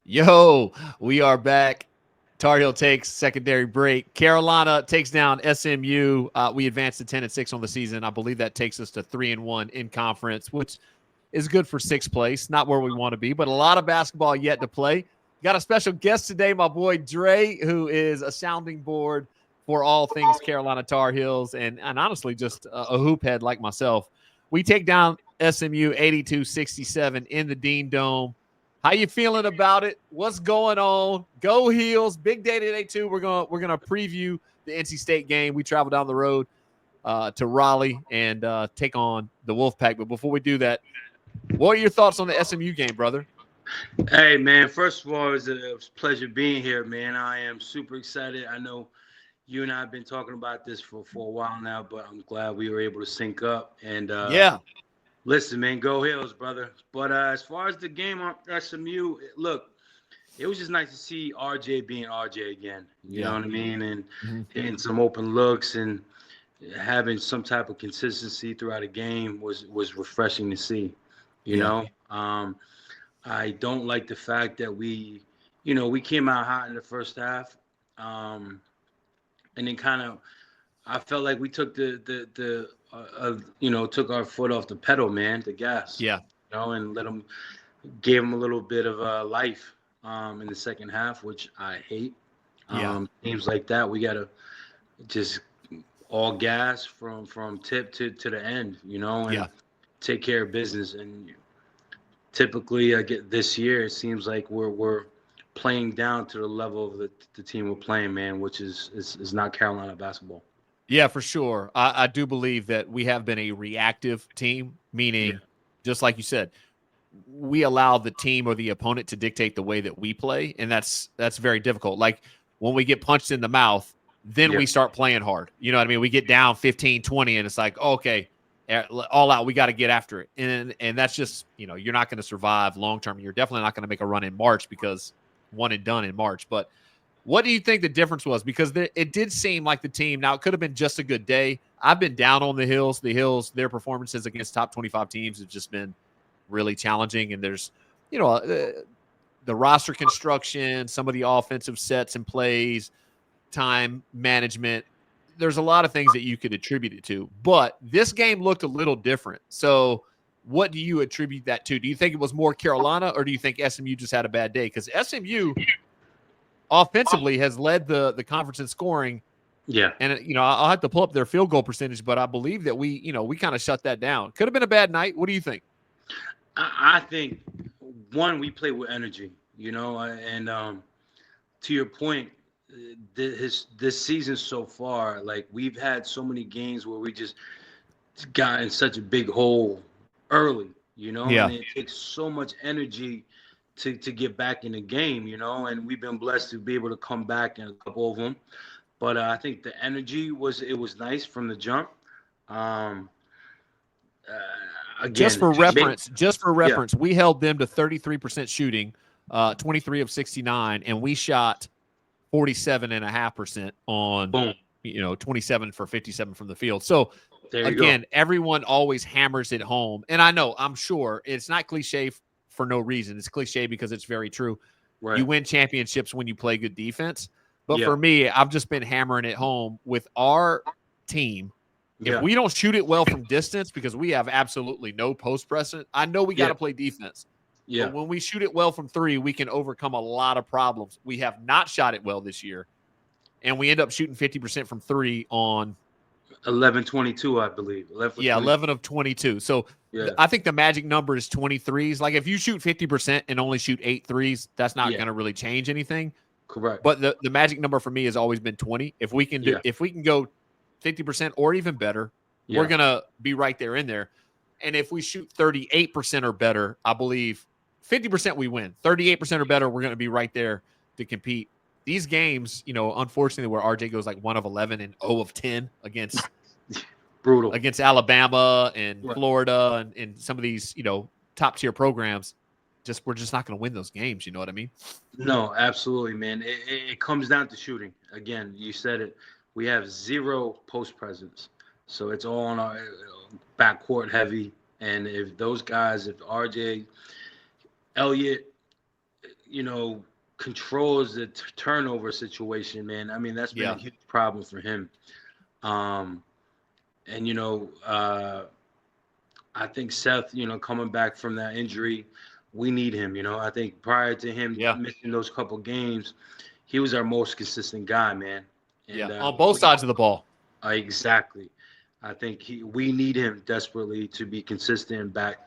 Yo, we are back. Tar Heel takes secondary break. Carolina takes down SMU. We advanced to 10-6 on the season. I believe that takes us to 3-1 in conference, which is good for sixth place. Not where we want to be, but a lot of basketball yet to play. Got a special guest today, my boy Dre, who is a sounding board for all things Carolina Tar Heels and honestly just a hoop head like myself. We take down SMU 82-67 in the Dean Dome. How you feeling about it? What's going on? Go Heels! Big day today too. We're gonna preview the NC State game. We travel down the road to Raleigh and take on the Wolfpack. But before we do that, what are your thoughts on the SMU game, brother? Hey, man, first of all, it was a pleasure being here, man. I am super excited. I know you and I have been talking about this for a while now, but I'm glad we were able to sync up. And Yeah, listen, man, go Hills, brother. But as far as the game on SMU, look, it was just nice to see RJ being RJ again. You know yeah. what I mean? And Mm-hmm. hitting some open looks and having some type of consistency throughout a game was refreshing to see. You Yeah, know, I don't like the fact that we came out hot in the first half, um, and then kind of I felt like we took took our foot off the pedal, man, the gas, yeah, and gave them a little bit of life in the second half, which I hate. yeah, Teams like that, we gotta just all gas from tip to the end, and yeah. take care of business. And typically, I get this year, it seems like we're playing down to the level of the team we're playing, man, which is not Carolina basketball. Yeah, for sure. I do believe that we have been a reactive team, Yeah, meaning, just like you said, we allow the team or the opponent to dictate the way that we play, and that's very difficult. Like when we get punched in the mouth, then yeah, we start playing hard. You know what I mean? We get down 15, 20, and it's like, oh, okay, all out, we got to get after it. And that's just, you're not going to survive long term. You're definitely not going to make a run in March because one and done in March. But what do you think the difference was? Because it did seem like the team, now it could have been just a good day. I've been down on the Hills. The Hills, their performances against top 25 teams have just been really challenging. And there's, the roster construction, some of the offensive sets and plays, time management. There's a lot of things that you could attribute it to. But this game looked a little different. So what do you attribute that to? Do you think it was more Carolina or do you think SMU just had a bad day? Because SMU offensively has led the conference in scoring. yeah. And I'll have to pull up their field goal percentage, but I believe that we kind of shut that down. Could have been a bad night. What do you think? I think one, we play with energy, and to your point, this season so far, like we've had so many games where we just got in such a big hole early, and Yeah, it takes so much energy to get back in the game, and we've been blessed to be able to come back in a couple of them. But I think the energy was nice from the jump. Um, just Again, for make reference, yeah, we held them to 33% shooting, 23 of 69, and we shot 47.5% on boom, 27 for 57 from the field. So there you go. again, everyone always hammers it home, and I'm sure it's not cliche for no reason. It's cliche because it's very true. You Right. win championships when you play good defense. But Yeah. for me, I've just been hammering it home with our team. If Yeah. we don't shoot it well from distance, because we have absolutely no post precedent, I know we got Yeah. to play defense. But Yeah. when we shoot it well from three, we can overcome a lot of problems. We have not shot it well this year, and we end up shooting 50% from three on 11-22, I believe. 11 for yeah 20. 11 of 22. So Yeah. I think the magic number is 23s. Like if you shoot 50% and only shoot 8 threes, that's not Yeah. going to really change anything. Correct. But the magic number for me has always been 20. Yeah. If we can go 50% or even better, we're Yeah. gonna be right there in there. And if we shoot 38% or better, I believe 50% we win. 38% or better, we're gonna be right there to compete. These games, unfortunately, where RJ goes like 1 of 11 and 0 of 10 Brutal. against Alabama and Right. Florida and some of these, top tier programs, we're just not gonna win those games. You know what I mean? No, absolutely, man. It comes down to shooting. Again, you said it. We have zero post presence. So it's all on our backcourt heavy. And if those guys, if RJ, Elliott, controls the turnover situation, man. I mean, that's been a huge problem for him. And I think Seth, coming back from that injury, we need him. I think prior to him missing those couple games, he was our most consistent guy, man. And on both sides of the ball. Exactly. I think we need him desperately to be consistent and back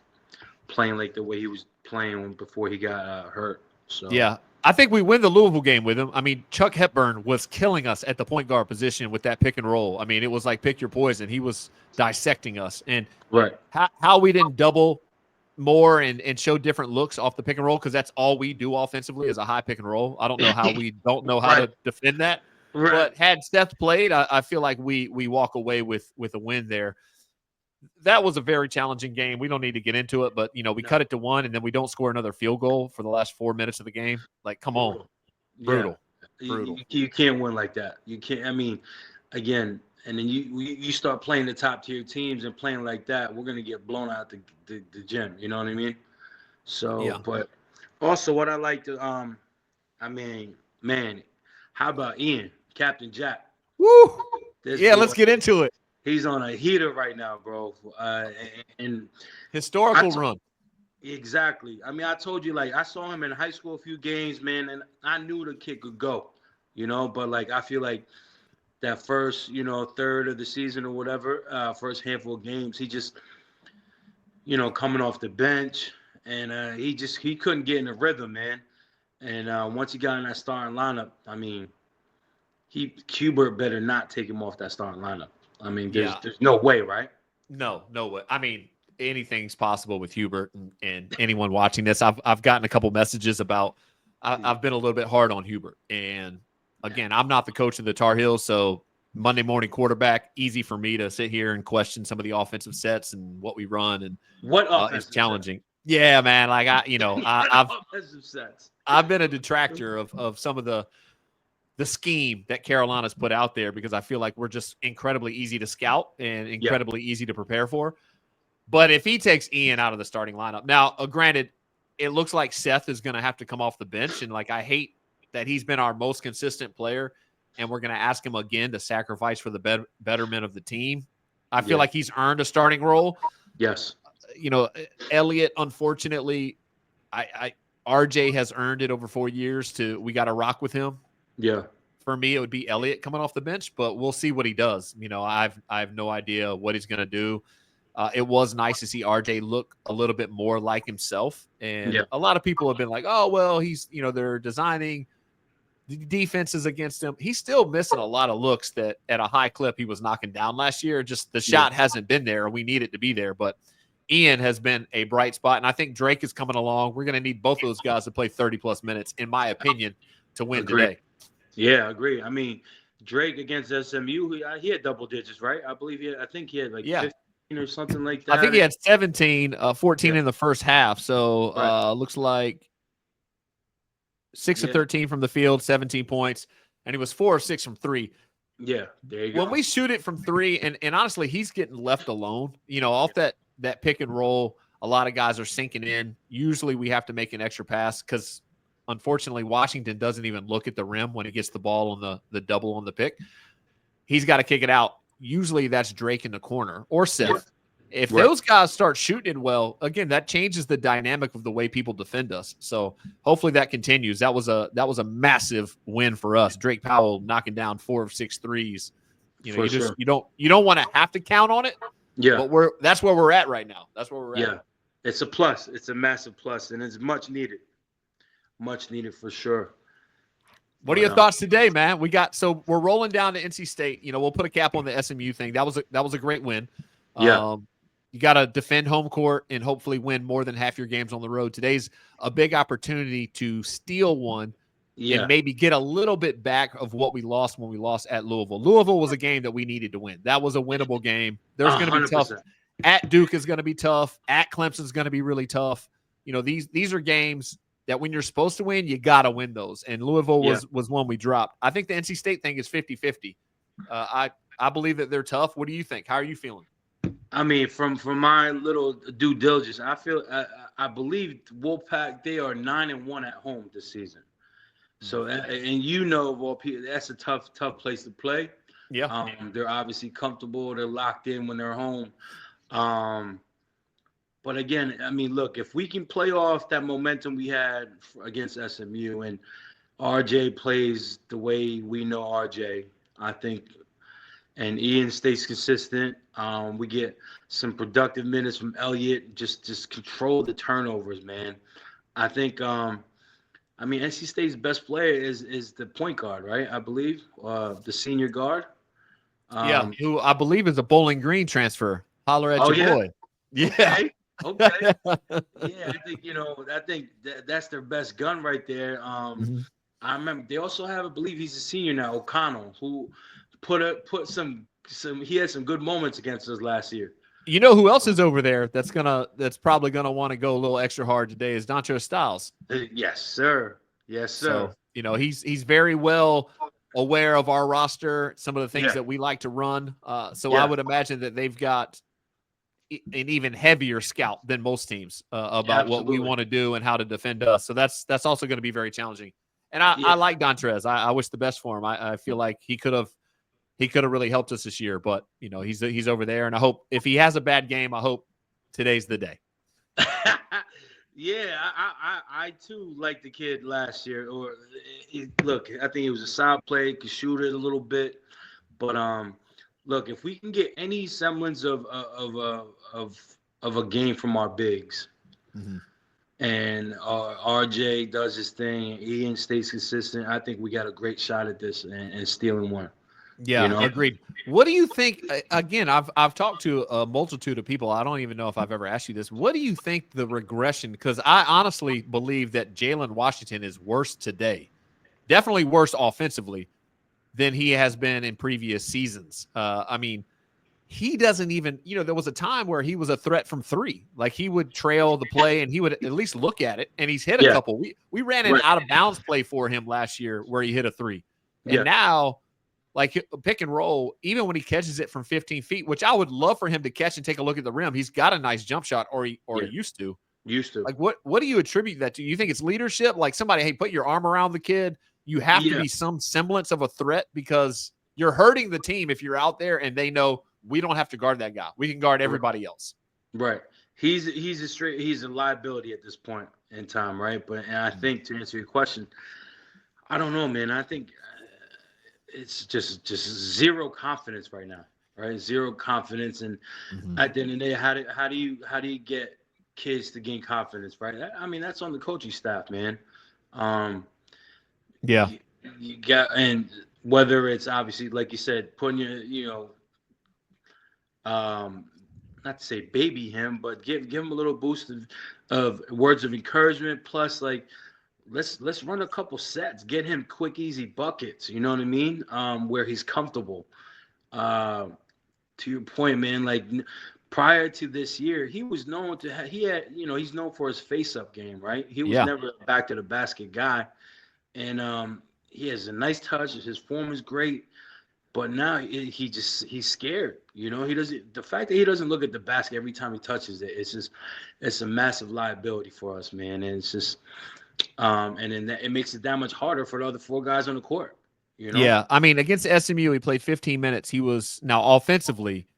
playing like the way he was playing before he got hurt. So yeah, I think we win the Louisville game with him. I mean, Chuck Hepburn was killing us at the point guard position with that pick and roll. I mean, it was like pick your poison. He was dissecting us. And how we didn't double more and show different looks off the pick and roll, because that's all we do offensively is a high pick and roll. I don't know how we don't know how to defend that. Right. But had Seth played, I feel like we walk away with a win there. That was a very challenging game. We don't need to get into it, but, we cut it to 1, and then we don't score another field goal for the last 4 minutes of the game. Like, come on. Brutal. You can't win like that. You can't. I mean, again, and then you start playing the top-tier teams and playing like that, we're going to get blown out the gym. You know what I mean? So, but also what I like to, man, how about Ian, Captain Jack? Woo! Let's get into it. He's on a heater right now, bro. And historical run. Exactly. I mean, I told you, like, I saw him in high school a few games, man, and I knew the kid could go, but like I feel like that first, third of the season or whatever, first handful of games, he just, coming off the bench, and he couldn't get in the rhythm, man. And once he got in that starting lineup, I mean, Hubert better not take him off that starting lineup. I mean, there's no way, right? No way. I mean, anything's possible with Hubert, and anyone watching this. I've gotten a couple messages about. I've been a little bit hard on Hubert, and again, I'm not the coach of the Tar Heels, so Monday morning quarterback, easy for me to sit here and question some of the offensive sets and what we run, and what it's challenging. Yeah, man. Like I've been a detractor of some of the scheme that Carolina's put out there, because I feel like we're just incredibly easy to scout and incredibly easy to prepare for. But if he takes Ian out of the starting lineup, now, granted, it looks like Seth is going to have to come off the bench. And like, I hate that he's been our most consistent player, and we're going to ask him again to sacrifice for the betterment of the team. I feel like he's earned a starting role. Yes. Elliott, unfortunately, RJ has earned it over 4 years we got to rock with him. Yeah. For me, it would be Elliott coming off the bench, but we'll see what he does. I have no idea what he's going to do. It was nice to see RJ look a little bit more like himself. And a lot of people have been like, oh, well, he's, they're designing defenses against him. He's still missing a lot of looks that at a high clip he was knocking down last year. Just the shot hasn't been there. We need it to be there. But Ian has been a bright spot, and I think Drake is coming along. We're going to need both of those guys to play 30-plus minutes, in my opinion, to win today. Yeah, I agree. I mean, Drake against SMU, he had double digits, right? I think he had like 15 or something like that. I think he had 17, 14 in the first half. So looks like 6 of 13 from the field, 17 points, and he was 4 of 6 from 3. Yeah, there you go. When we shoot it from 3, and honestly, he's getting left alone. Off that pick and roll, a lot of guys are sinking in. Usually we have to make an extra pass because, unfortunately, Washington doesn't even look at the rim when he gets the ball on the double on the pick. He's got to kick it out. Usually that's Drake in the corner or Seth. If those guys start shooting it well, again, that changes the dynamic of the way people defend us. So hopefully that continues. That was a massive win for us. Drake Powell knocking down 4 of 6 threes. You don't want to have to count on it. Yeah. But that's where we're at right now. That's where we're at. Yeah. It's a plus. It's a massive plus, and it's much needed. Much needed for sure. What are your thoughts today, man? We're rolling down to NC State. We'll put a cap on the SMU thing. That was a great win. Yeah. You got to defend home court and hopefully win more than half your games on the road. Today's a big opportunity to steal one and maybe get a little bit back of what we lost when we lost at Louisville. Louisville was a game that we needed to win. That was a winnable game. There's going to be tough. At Duke is going to be tough. At Clemson is going to be really tough. These are games that when you're supposed to win, you got to win those. And Louisville was one we dropped. I think the NC State thing is 50-50. I believe that they're tough. What do you think? How are you feeling? I mean, from my little due diligence, I I believe Wolfpack, they are 9-1 at home this season. So, and you know, of all people, that's a tough place to play. Yeah. They're obviously comfortable. They're locked in when they're home. But again, I mean, look, if we can play off that momentum we had against SMU and RJ plays the way we know RJ, I think, and Ian stays consistent. We get some productive minutes from Elliott. Just control the turnovers, man. I think. I mean, NC State's best player is the point guard, right? I believe the senior guard. Yeah, who I believe is a Bowling Green transfer. Holler at your boy. Yeah. Okay. Yeah, I think that's their best gun right there. I remember they also have, I believe he's a senior now, O'Connell, who put some he had some good moments against us last year. You know who else is over there that's probably gonna want to go a little extra hard today is Dontre Styles. Yes, sir. Yes, sir. So, he's very well aware of our roster, some of the things that we like to run. So I would imagine that they've got an even heavier scout than most teams about what we want to do and how to defend us. So that's also going to be very challenging. And I like Dontrez. I wish the best for him. I feel like he could have really helped us this year, but he's over there. And I hope if he has a bad game, I hope today's the day. Yeah, I too liked the kid last year. Look, I think he was a solid player, could shoot it a little bit, but look, if we can get any semblance of a game from our bigs, and RJ does his thing, Ian stays consistent, I think we got a great shot at this and stealing one. Yeah, agreed. What do you think? Again, I've talked to a multitude of people. I don't even know if I've ever asked you this. What do you think the regression? Because I honestly believe that Jalen Washington is worse today, definitely worse offensively than he has been in previous seasons. I mean, he doesn't even. There was a time where he was a threat from three. Like he would trail the play and he would at least look at it. And he's hit a couple. We ran an out of bounds play for him last year where he hit a three, and now. Like pick and roll, even when he catches it from 15 feet, which I would love for him to catch and take a look at the rim. He's got a nice jump shot, or he used to. Like what do you attribute that to? You think it's leadership? Like somebody, hey, put your arm around the kid. You have to be some semblance of a threat because you're hurting the team if you're out there and they know we don't have to guard that guy. We can guard everybody else. Right. He's a liability at this point in time, right? And I think to answer your question, I don't know, man. I think it's just zero confidence right now, right? Zero confidence, and at the end of the day, how do you get kids to gain confidence, right? I mean, that's on the coaching staff, man. You got, and whether it's obviously like you said, putting not to say baby him, but give him a little boost of words of encouragement, plus like. Let's run a couple sets, get him quick, easy buckets. You know what I mean? Where he's comfortable. To your point, man. Like prior to this year, he was known to he's known for his face-up game, right? He was never a back to the basket guy, and he has a nice touch. His form is great, but now he's scared. He doesn't. The fact that he doesn't look at the basket every time he touches it, it's a massive liability for us, man. And it's just. And then it makes it that much harder for the other four guys on the court. Yeah, I mean, against SMU, he played 15 minutes. He was now offensively,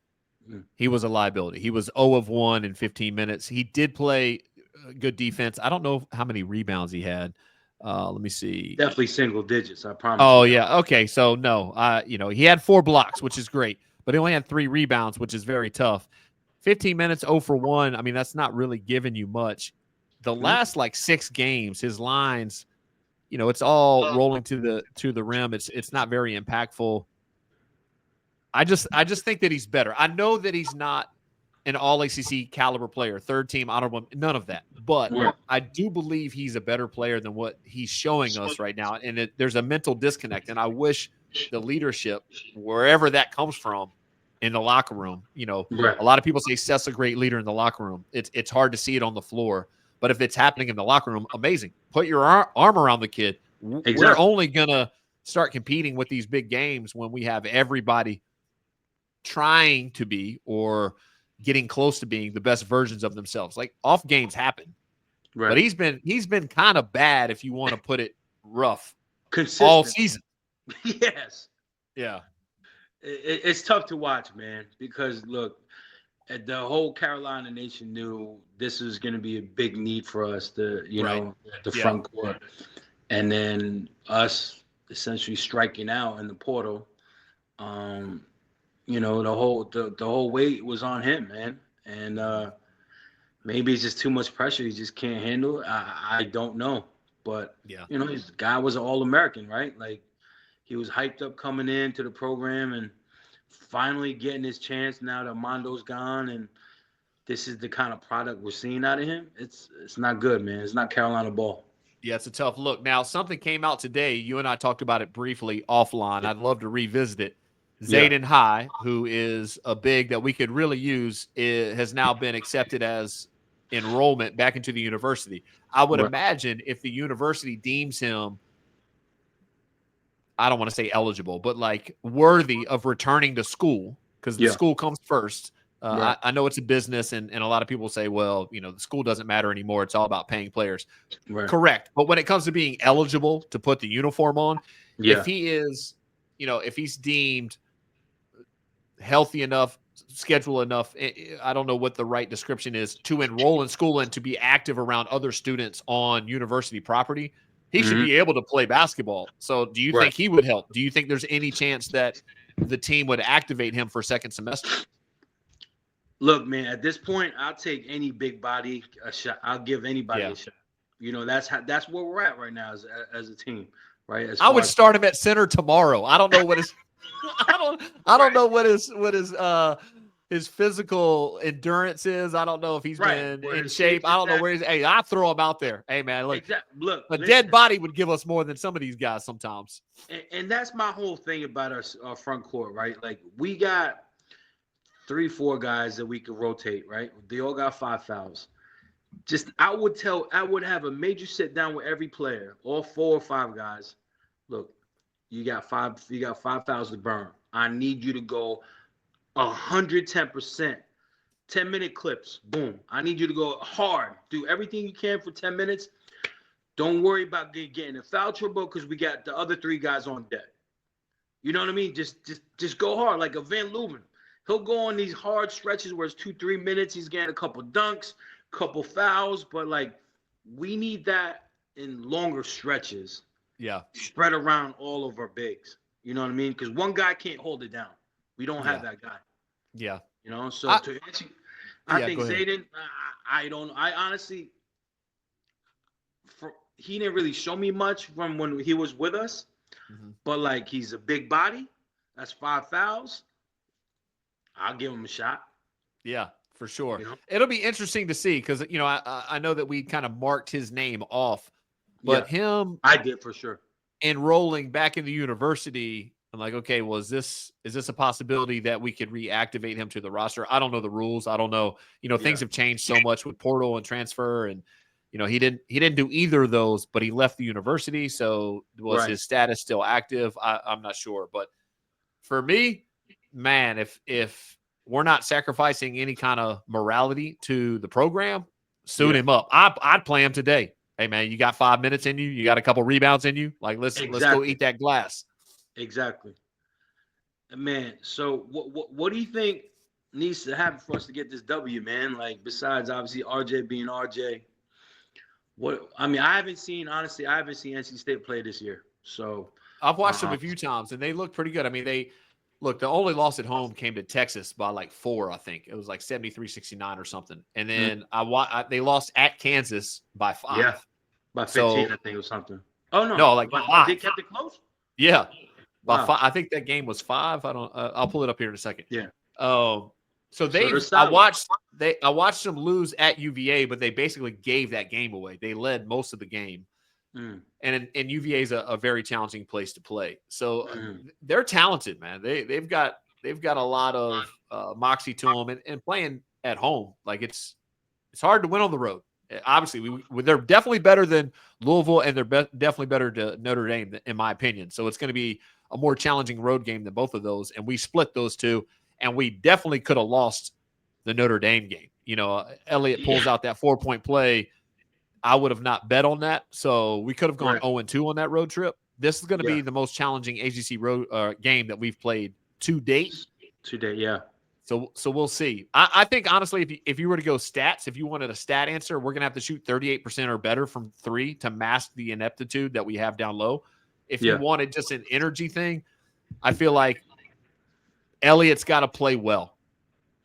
he was a liability. He was 0 of 1 in 15 minutes. He did play good defense. I don't know how many rebounds he had. Let me see. Definitely single digits. I promise. Oh yeah. Okay. So no, he had 4 blocks, which is great, but he only had 3 rebounds, which is very tough. 15 minutes, 0 for 1. I mean, that's not really giving you much. The last 6 games, his lines, it's all rolling to the rim. It's not very impactful. I just think that he's better. I know that he's not an all ACC caliber player, third team honorable, none of that. But I do believe he's a better player than what he's showing us right now. And there's a mental disconnect. And I wish the leadership, wherever that comes from, in the locker room, a lot of people say Seth's a great leader in the locker room. It's hard to see it on the floor. But if it's happening in the locker room, amazing. Put your arm around the kid. Exactly. We're only going to start competing with these big games when we have everybody trying to be or getting close to being the best versions of themselves. Like off games happen. but Right. he's been kind of bad, if you want to put it rough, all Consistent. season. Yes. Yeah. It's tough to watch, man, because look, the whole Carolina nation knew this was going to be a big need for us, Right. the Yeah. front court, and then us essentially striking out in the portal. Um, the whole weight was on him, man, and maybe it's just too much pressure. He just can't handle it. I don't know, but Yeah. his guy was an All American, right? Like he was hyped up coming into the program and finally getting his chance now that Mondo's gone and this is the kind of product we're seeing out of him. It's not good, man. It's not Carolina ball. Yeah, it's a tough look. Now, something came out today. You and I talked about it briefly offline. I'd love to revisit it. Yeah. Zayden High, who is a big that we could really use, has now been accepted as enrollment back into the university. I would Right. imagine if the university deems him, I don't want to say eligible, but like worthy of returning to school, because the Yeah. school comes first. Right. I know it's a business, and a lot of people say, well, the school doesn't matter anymore. It's all about paying players. Right. Correct. But when it comes to being eligible to put the uniform on, if Yeah. he is, if he's deemed healthy enough, schedule enough, I don't know what the right description is, to enroll in school and to be active around other students on university property, he should Hmm. be able to play basketball. So do you Right. think he would help? Do you think there's any chance that the team would activate him for second semester? Look, man. At this point, I'll take any big body a shot. I'll give anybody Yeah. a shot. That's where we're at right now as a team, right? As I far would as start him at center tomorrow. I don't know what his I don't know what his physical endurance is. I don't know if he's right been where in his shape. shape I is don't know at. where he's. Hey, I throw him out there. Hey man, look, Exactly. Look, a listen, dead body would give us more than some of these guys sometimes. and that's my whole thing about our front court, right? Like we got 3, 4 guys that we could rotate, right? They all got 5 fouls. Just I would have a major sit down with every player, all 4 or 5 guys. Look, you got 5 fouls to burn. I need you to go 110%. 10-minute clips. Boom. I need you to go hard. Do everything you can for 10 minutes. Don't worry about getting in foul trouble because we got the other 3 guys on deck. You know what I mean? Just go hard like a Van Leuven. He'll go on these hard stretches where it's 2-3 minutes. He's getting a couple dunks, couple fouls, but like we need that in longer stretches, Yeah, spread around all of our bigs. You know what I mean? Because one guy can't hold it down. We don't have yeah, that guy. yeah. So I, to answer, I yeah. think Go ahead. Zayden. I don't. I honestly, he didn't really show me much from when he was with us. Mhm. But like he's a big body. That's 5 fouls. I'll give him a shot. Yeah, for sure. You know? It'll be interesting to see because I know that we kind of marked his name off, Yeah, but him I did for sure. enrolling back in the university, I'm like, okay, well, is this a possibility that we could reactivate him to the roster? I don't know the rules. I don't know. Things Yeah. have changed so much with portal and transfer, and he didn't do either of those, but he left the university. So was Right. his status still active? I'm not sure. But for me, man, if we're not sacrificing any kind of morality to the program, suit Yeah. him up. I'd play him today. Hey man, you got 5 minutes in you. You got a couple rebounds in you. Like let's go Exactly. eat that glass. Exactly. Man, so what do you think needs to happen for us to get this W, man? Like besides obviously RJ being RJ, I haven't seen NC State play this year. So I've watched them uh, a few times, and they look pretty good. I mean, the only loss at home came to Texas by like 4, I think. It was like 73-69 or something. And then they lost at Kansas by 5. yeah, by 15, So I think, or something. Oh no, no, like but 5. they kept it close. Yeah, by Wow. 5. I think that game was 5. I don't. I'll pull it up here in a second. Yeah. So So they're I solid. watched them lose at UVA, but they basically gave that game away. They led most of the game. Mm, And UVA is a very challenging place to play. So mm. they're talented, man. They've got a lot of moxie to them, and playing at home, like it's hard to win on the road. Obviously, they're definitely better than Louisville, and they're definitely better to Notre Dame, in my opinion. So it's going to be a more challenging road game than both of those. And we split those two, and we definitely could have lost the Notre Dame game. Elliott pulls Yeah. out that 4-point play. I would have not bet on that. So we could have gone Right. 0-2 on that road trip. This is going to Yeah. be the most challenging ACC road game that we've played to date. Today, yeah. So we'll see. I think honestly, if you were to go stats, if you wanted a stat answer, we're gonna have to shoot 38% or better from three to mask the ineptitude that we have down low. If you Yeah. wanted just an energy thing, I feel like Elliott's got to play well.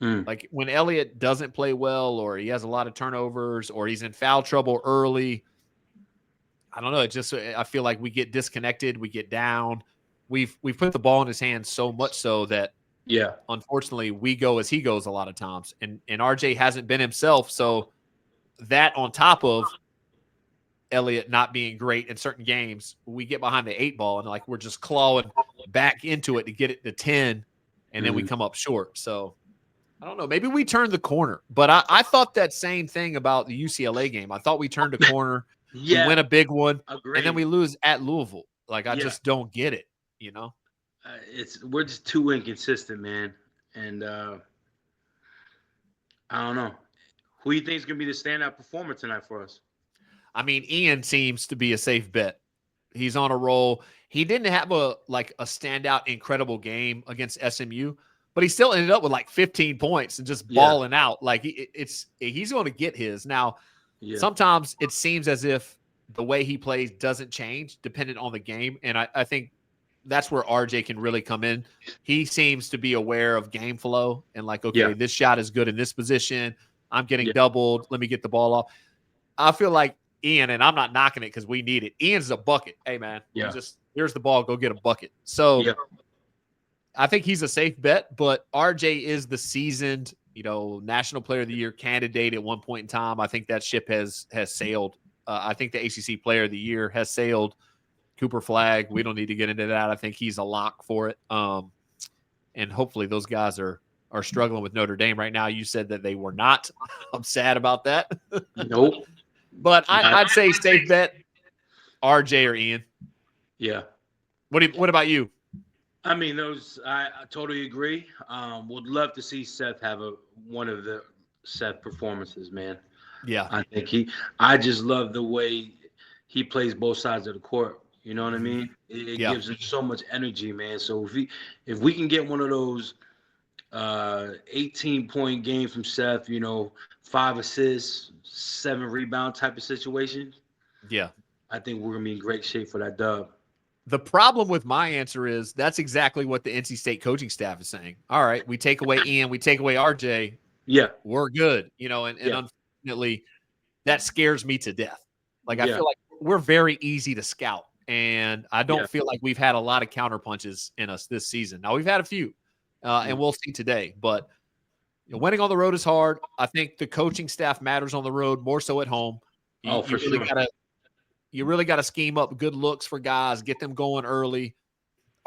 Mm. Like when Elliott doesn't play well, or he has a lot of turnovers, or he's in foul trouble early, I don't know. It just I feel like we get disconnected, we get down. We've put the ball in his hands so much so that Yeah. unfortunately we go as he goes a lot of times, and RJ hasn't been himself. So that on top of Elliott not being great in certain games, we get behind the eight ball and like we're just clawing back into it to get it to 10, and then we come up short. So I don't know. Maybe we turned the corner, but I thought that same thing about the UCLA game. I thought we turned a corner. We Yeah. win a big one, Agreed. and then we lose at Louisville. Like I Yeah. just don't get it, you know? We're just too inconsistent, man. And I don't know. Who do you think is gonna be the standout performer tonight for us? I mean, Ian seems to be a safe bet. He's on a roll. He didn't have a standout incredible game against SMU, but he still ended up with like 15 points and just balling out. Like he's going to get his. Now, sometimes it seems as if the way he plays doesn't change depending on the game, and I think that's where RJ can really come in. He seems to be aware of game flow and like, okay, this shot is good in this position. I'm getting doubled. Let me get the ball off. I feel like Ian, and I'm not knocking it because we need it. Ian's a bucket. Hey, man, just here's the ball. Go get a bucket. So I think he's a safe bet, but RJ is the seasoned, National Player of the Year candidate at one point in time. I think that ship has sailed. I think the ACC Player of the Year has sailed. Cooper Flag, we don't need to get into that. I think he's a lock for it. And hopefully those guys are struggling with Notre Dame right now. You said that they were not. I'm sad about that. Nope. But I'd say safe bet, RJ or Ian. Yeah. What about you? I mean, I totally agree. Would love to see Seth have one of the Seth performances, man. Yeah. I think I just love the way he plays both sides of the court. You know what I mean? It gives him so much energy, man. So if we can get one of those 18-point games from Seth, 5 assists, 7 rebound type of situations. Yeah. I think we're gonna be in great shape for that dub. The problem with my answer is that's exactly what the NC State coaching staff is saying. All right, we take away Ian, we take away RJ. Yeah. We're good. And unfortunately, that scares me to death. Like I feel like we're very easy to scout. And I don't feel like we've had a lot of counterpunches in us this season. Now, we've had a few, and we'll see today. But winning on the road is hard. I think the coaching staff matters on the road more so at home. For sure. You really got to scheme up good looks for guys, get them going early.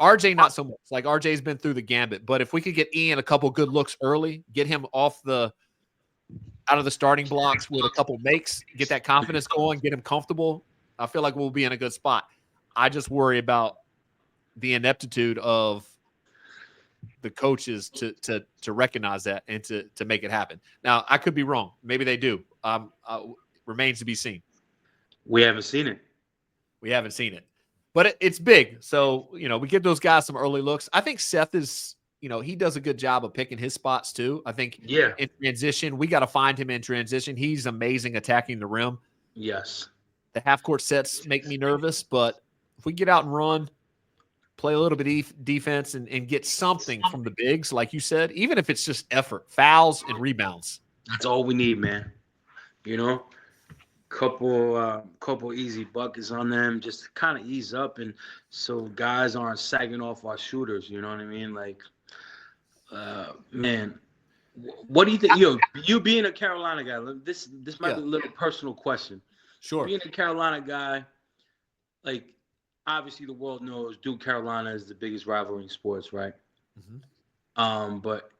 RJ, not so much. Like RJ's been through the gambit. But if we could get Ian a couple good looks early, get him out of the starting blocks with a couple makes, get that confidence going, get him comfortable, I feel like we'll be in a good spot. I just worry about the ineptitude of the coaches to recognize that and to make it happen. Now, I could be wrong. Maybe they do. Remains to be seen. We haven't seen it. We haven't seen it. But it's big. So, we give those guys some early looks. I think Seth is, he does a good job of picking his spots too. I think in transition, we got to find him in transition. He's amazing attacking the rim. Yes. The half-court sets make me nervous, but if we get out and run, play a little bit defense and get something from the bigs, like you said, even if it's just effort, fouls and rebounds. That's all we need, man. Couple easy buckets on them, just to kind of ease up, and so guys aren't sagging off our shooters. You know what I mean? Like, man, what do you think? You being a Carolina guy, this might be a little personal question. Sure. Being a Carolina guy, like, obviously the world knows Duke Carolina is the biggest rivalry in sports, right? Mm-hmm. But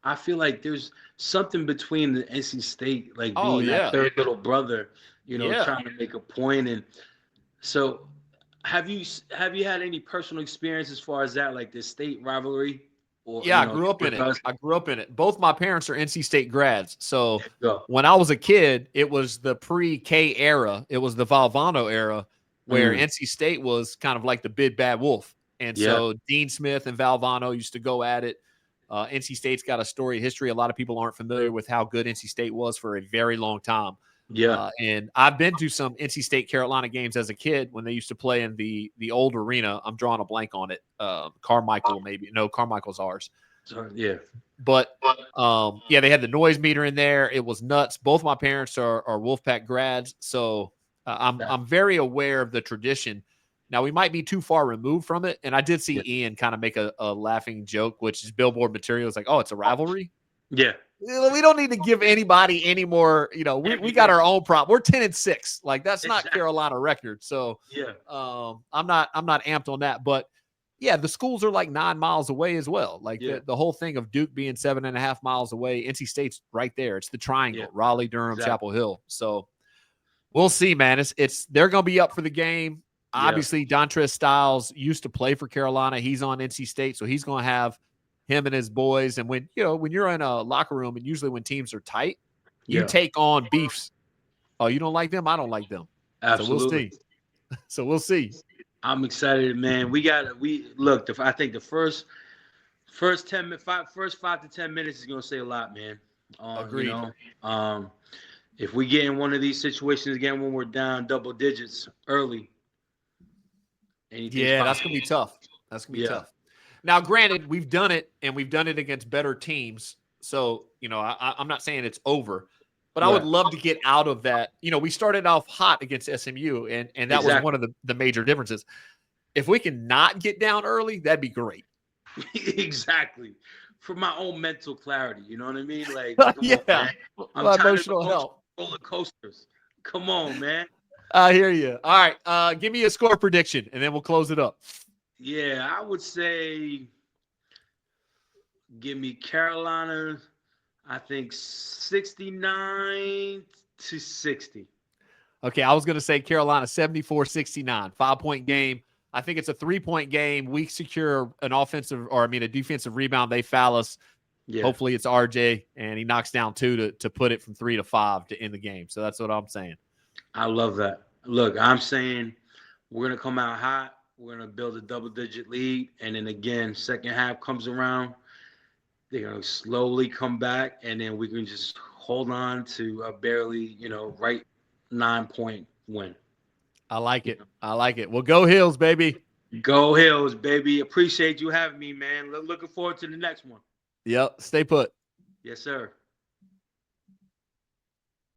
I feel like there's something between the NC State, like being that third little brother, trying to make a point. And so have you had any personal experience as far as that, like this state rivalry? or Yeah, I grew up in it. because I grew up in it. Both my parents are NC State grads. So go. when I was a kid, it was the pre-K era. It was the Valvano era where Mm, NC State was kind of like the big bad wolf. And yeah, so Dean Smith and Valvano used to go at it. NC State's got a storied history. A lot of people aren't familiar with how good NC State was for a very long time. yeah, And I've been to some NC State Carolina games as a kid when they used to play in the old arena. I'm drawing a blank on it. Carmichael, maybe. No, Carmichael's ours. so, yeah, But yeah, they had the noise meter in there. It was nuts. Both my parents are Wolfpack grads, so I'm very aware of the tradition. Now we might be too far removed from it, and I did see yeah, Ian kind of make a laughing joke, which is billboard material. It's like, oh, it's a rivalry. yeah. We don't need to give anybody any more. We got our own prop. We're 10-6. Like that's not Exactly. Carolina record. So Yeah, I'm not amped on that. But yeah, the schools are like 9 miles away as well. Like yeah, the whole thing of Duke being 7.5 miles away. NC State's right there. It's the triangle: yeah, Raleigh, Durham, exactly. Chapel Hill. So we'll see, man. It's they're gonna be up for the game. Yeah, Obviously, Dontrez Styles used to play for Carolina. He's on NC State, so he's gonna have him and his boys. And when you're in a locker room, and usually when teams are tight, you yeah, take on beefs. Oh, you don't like them? I don't like them. So we'll absolutely. see. So we'll see. I'm excited, man. We look. I think the first 5 to 10 minutes is gonna say a lot, man. Agreed. If we get in one of these situations again when we're down double digits early, Yeah, that's gonna be tough. That's gonna be Yeah. tough. Now, granted, we've done it and we've done it against better teams. So I'm not saying it's over, but I would Right. love to get out of that. We started off hot against SMU, and that was one Exactly. of the major differences. If we can not get down early, that'd be great. Exactly. For my own mental clarity, you know what I mean? Like, come on, Yeah, man. I'm well, tired of emotional help. roller coasters. Come on, man. I hear you. All right, give me a score prediction, and then we'll close it up. Yeah, I would say give me Carolina, I think 69 to 60. Okay, I was going to say Carolina 74-69, 5-point game. I think it's a 3-point game. We secure an a defensive rebound. They foul us. Yeah. Hopefully it's RJ, and he knocks down 2 to put it from 3 to 5 to end the game. So that's what I'm saying. I love that. Look, I'm saying we're going to come out hot. We're going to build a double-digit lead. And then again, second half comes around. They're going to slowly come back, and then we can just hold on to a barely, right 9-point win. I like it. I like it. Well, go Hills, baby. Go Hills, baby. Appreciate you having me, man. Looking forward to the next one. Yep. Stay put. Yes, sir.